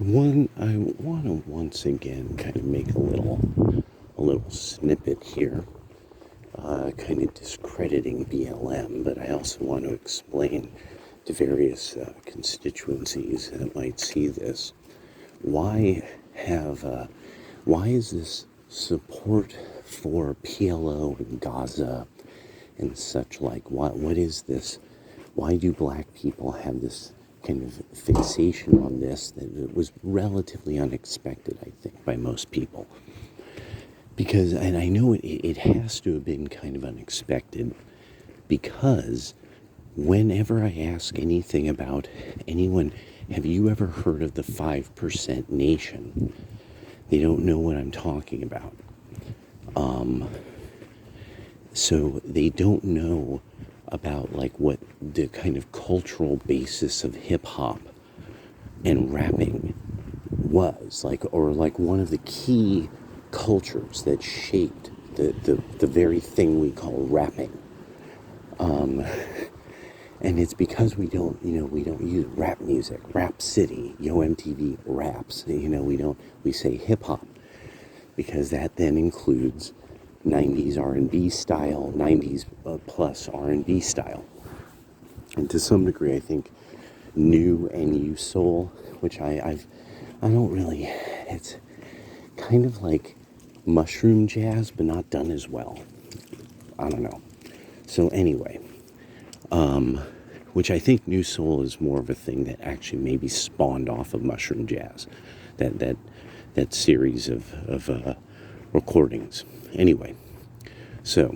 I want to once again kind of make a little snippet here, kind of discrediting BLM, but I also want to explain to various constituencies that might see this why is this support for PLO in Gaza and such like? What is this? Why do black people have this kind of fixation on this that was relatively unexpected, I think, by most people? Because, and I know it has to have been kind of unexpected, because whenever I ask anything about anyone, have you ever heard of the 5% nation? They don't know what I'm talking about. So they don't know about like what the kind of cultural basis of hip hop and rapping was like, or like one of the key cultures that shaped the very thing we call rapping. And it's because we don't use rap music, Rap City, Yo MTV raps. We say hip hop, because that then includes 90s R&B style, 90s plus R&B style. And to some degree, I think new and used soul, which I don't really, it's kind of like mushroom jazz, but not done as well. I don't know. So anyway, which I think new soul is more of a thing that actually maybe spawned off of mushroom jazz, that series of recordings. Anyway, so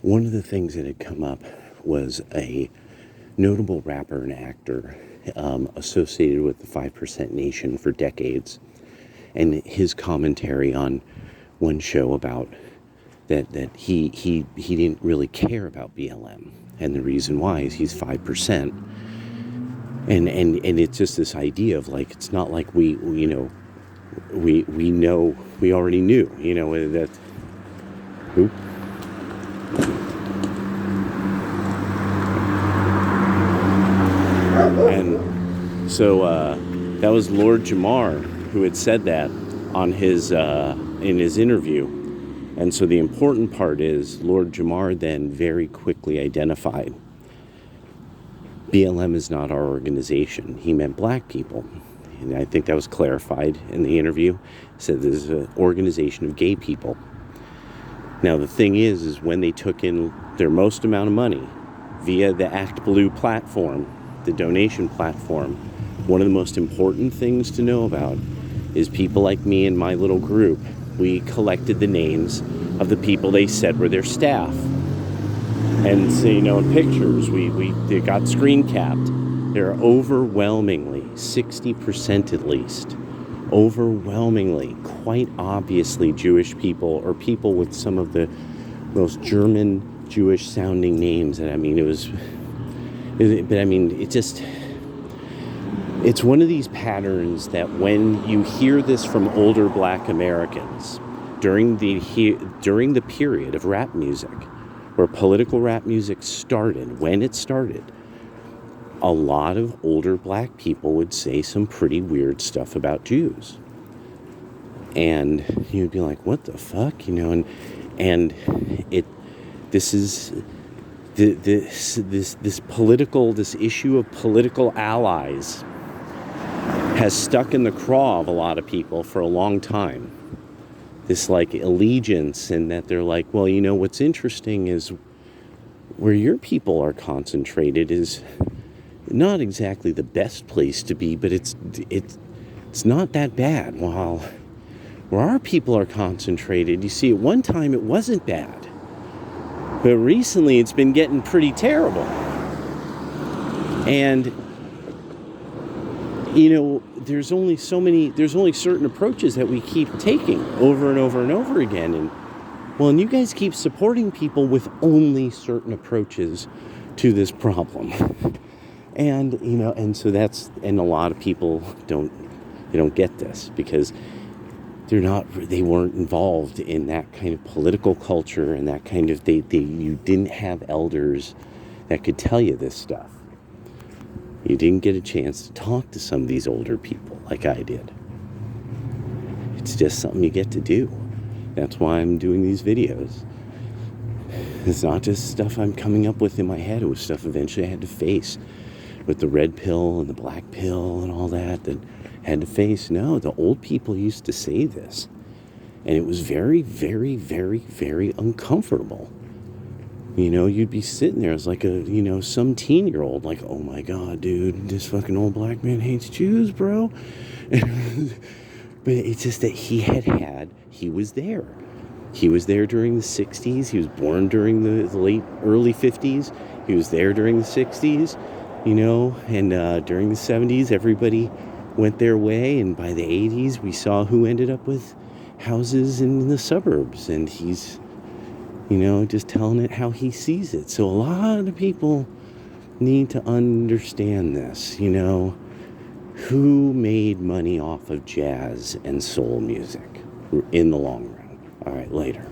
one of the things that had come up was a notable rapper and actor associated with the 5% Nation for decades, and his commentary on one show about that he didn't really care about BLM, and the reason why is he's 5%, and it's just this idea of like, it's not like we already knew, that. Oop. And so that was Lord Jamar who had said that on his in his interview. And so the important part is Lord Jamar then very quickly identified BLM is not our organization. He meant black people. And I think that was clarified in the interview. He said this is an organization of gay people. Now the thing is when they took in their most amount of money via the Act Blue platform, the donation platform, one of the most important things to know about is people like me and my little group, we collected the names of the people they said were their staff. And so, in pictures, they got screen capped. There are overwhelmingly, 60% at least, overwhelmingly, quite obviously Jewish people, or people with some of the most German Jewish sounding names. And it's one of these patterns that when you hear this from older black Americans during the period of rap music, where political rap music started, when it started, a lot of older black people would say some pretty weird stuff about Jews. And you'd be like, what the fuck? This issue of political allies has stuck in the craw of a lot of people for a long time. This like allegiance, and that they're like, well, what's interesting is where your people are concentrated is not exactly the best place to be, but it's not that bad. While where our people are concentrated, you see, at one time it wasn't bad, but recently it's been getting pretty terrible. And there's only certain approaches that we keep taking over and over and over again. And you guys keep supporting people with only certain approaches to this problem. And so and a lot of people don't get this because they weren't involved in that kind of political culture and that kind of, you didn't have elders that could tell you this stuff. You didn't get a chance to talk to some of these older people like I did. It's just something you get to do. That's why I'm doing these videos. It's not just stuff I'm coming up with in my head. It was stuff eventually I had to face with the red pill and the black pill and all that had to face. No, the old people used to say this. And it was very, very, very, very uncomfortable. You'd be sitting there as like some teen-year-old, like, oh my God, dude, this fucking old black man hates Jews, bro. But it's just that he was there. He was there during the 60s. He was born during the early 50s. He was there during the 60s, and during the 70s, everybody went their way. And by the 80s, we saw who ended up with houses in the suburbs. And he's, just telling it how he sees it. So a lot of people need to understand this, who made money off of jazz and soul music in the long run. All right, later.